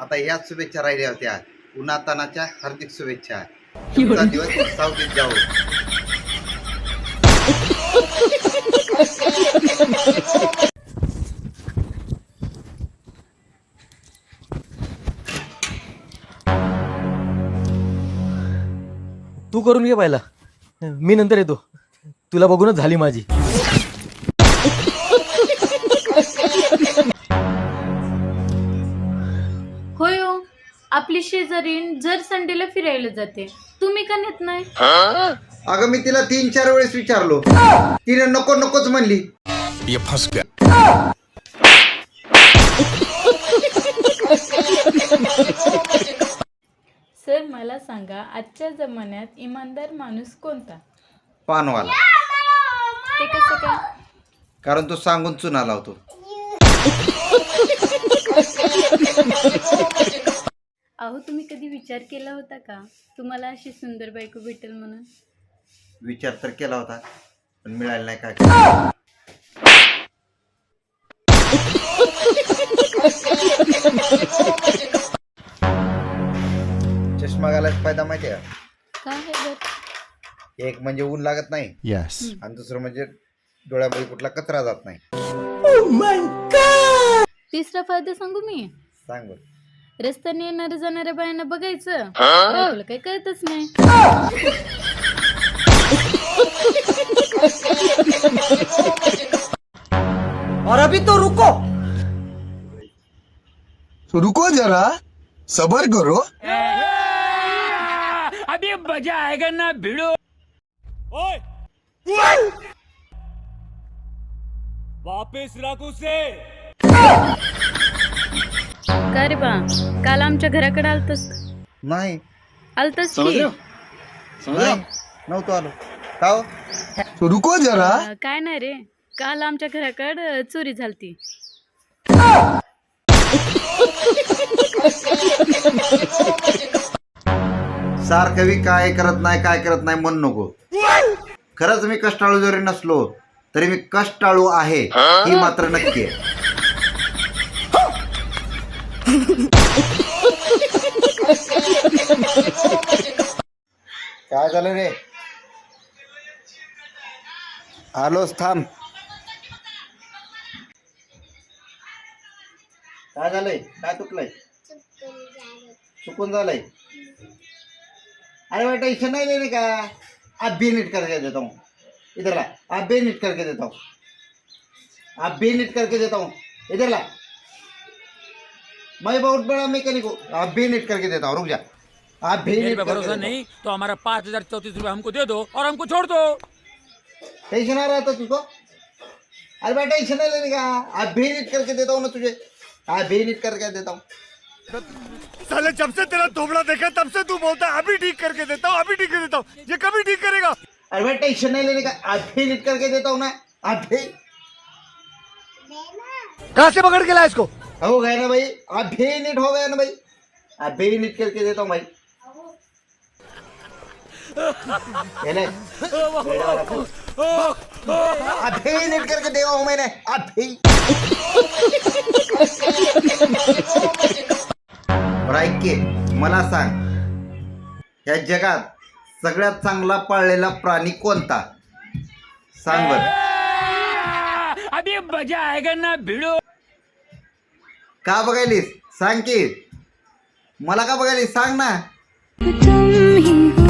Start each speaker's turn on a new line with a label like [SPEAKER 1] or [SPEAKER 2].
[SPEAKER 1] आता याच शुभेच्छा राहिल्या होत्या. उन्हातानाच्या हार्दिक शुभेच्छा. तुमचा दिवस सावधीत जाऊ.
[SPEAKER 2] तू करून घे पहिला, मी नंतर येतो. तुला बघूनच झाली माझी.
[SPEAKER 3] होय हो, आपली शेजारीण जर संडेला फिरायला जाते, तुम्ही का नेत नाही?
[SPEAKER 1] अगं मी तिला 3-4 वेळेस विचारलो, तिने नको नकोच म्हणली.
[SPEAKER 4] ये फंस गया.
[SPEAKER 3] सर मला सांगा, आजच्या जमान्यात इमानदार माणूस कोणता?
[SPEAKER 1] पानवाला.
[SPEAKER 3] ते कसं काय?
[SPEAKER 1] कारण तो सांगून चुना लावतो.
[SPEAKER 3] अहो, तुम्ही कधी विचार केला होता का तुम्हाला अशी सुंदर बायको भेटेल म्हणून?
[SPEAKER 1] विचार तर केला होता, पण मिळालं नाही. काय चष्मा घालायचा फायदा माहिती आहे का?
[SPEAKER 3] काय आहे बरं?
[SPEAKER 1] एक म्हणजे ऊन लागत नाही,
[SPEAKER 4] Yes.
[SPEAKER 1] आणि दुसरं म्हणजे डोळ्यामध्ये कुठला कचरा जात नाही.
[SPEAKER 3] तिसरा फायदा सांगू मी.
[SPEAKER 1] सांग बरं.
[SPEAKER 3] रस्त्याने येणाऱ्या जाणाऱ्या बायांना बघायचं, बायकोला काही कळतच नाही.
[SPEAKER 2] और अभी तो रुको.
[SPEAKER 4] रुको जरा, सबर करो.
[SPEAKER 5] अभी मजा आएगा ना भिड़ो. ओए वापस राखू से.
[SPEAKER 3] का रे बा, काल आमच्या घराकडे आलतस
[SPEAKER 1] नाही
[SPEAKER 3] की?
[SPEAKER 1] नाही, नव्हतो आलो. का हो?
[SPEAKER 4] रुको जरा.
[SPEAKER 3] काय नाही रे, काल आमच्या घराकडे चोरी झालती.
[SPEAKER 1] सारखं मी काय करत नाही म्हणू नको. खरंच मी कष्टाळू जरी नसलो तरी मी कष्टाळू आहे ही मात्र नक्की आहे. काय झालं रे? आलोच, थांब. काय झालंय? काय चुकलंय? चुकून झालंय? अरे बेटा इसे नहीं लेने का, आप भी नीट करके देता हूँ. इधर ला, आप भी नीट करके देता हूँ. आप भी नीट करके देता हूँ. इधर ला, मैं बहुत बड़ा मैकेनिक हूँ. आप भी नीट करके देता हूँ. रुक जा. आप भी नीट करके
[SPEAKER 5] भरोसा नहीं तो हमारा 5034 हमको दे दो और हमको छोड़ दो.
[SPEAKER 1] टेंशन आ रहा था तुझको? अरे बेटा इसे नहीं लेने का, आप भी नीट करके देता हूँ ना तुझे. आप भी नीट करके देता हूँ.
[SPEAKER 6] साले जब से तेरा दोबड़ा देखा तब से तू बोलता है अभी ठीक करके देता हूँ, अभी ठीक कर देता हूँ. ये कभी ठीक करेगा?
[SPEAKER 1] अरे भाई टेंशन नहीं लेने का, आप भी नीट करके देता हूँ ना. आप भी
[SPEAKER 6] कहाँ से पकड़ के लाया इसको?
[SPEAKER 1] हो गया ना भाई, आप भी नीट हो गया ना भाई. आप भी नीट करके देता हूँ भाई. ये ले, आप भी नीट करके दे हूँ मैंने. आप भी. बरं ऐक की, मला सांग, या जगात सगळ्यात चांगला पाळलेला प्राणी कोणता? सांग बर.
[SPEAKER 5] अभी मजा आएगा ना भिड़ो.
[SPEAKER 1] का बघायलीस? सांग की. मला का बघायलीस? सांग ना.
[SPEAKER 3] तुम ही हो